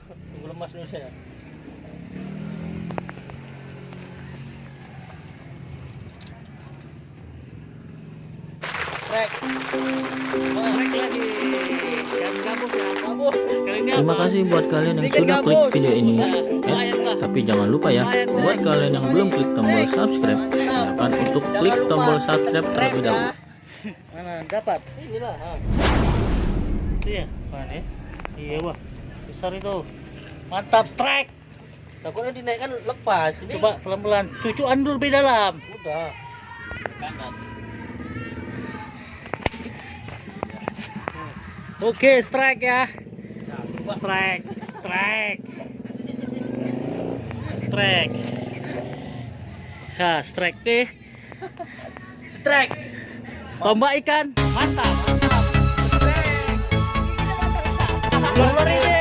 Tunggu lemas dulu saya. Trek. Trek lagi. Jangan gabung ya. Gabung. Kali ini Terima kasih buat kalian yang sudah klik video ini. Tapi jangan lupa ya, buat kalian yang belum klik tombol subscribe, silakan untuk klik tombol subscribe terlebih dahulu. Mana dapat? Inilah. Iya, mana? Iya wah, besar itu. Mantap strike. Takutnya dinaikkan lepas. Ini coba pelan-pelan. Cucuan dulu di dalam. Udah. Kanan. Oke, strike ya. Strike. Ya, strike deh. Strike. Tombak ikan. Mantap. Strike. Keluar ini.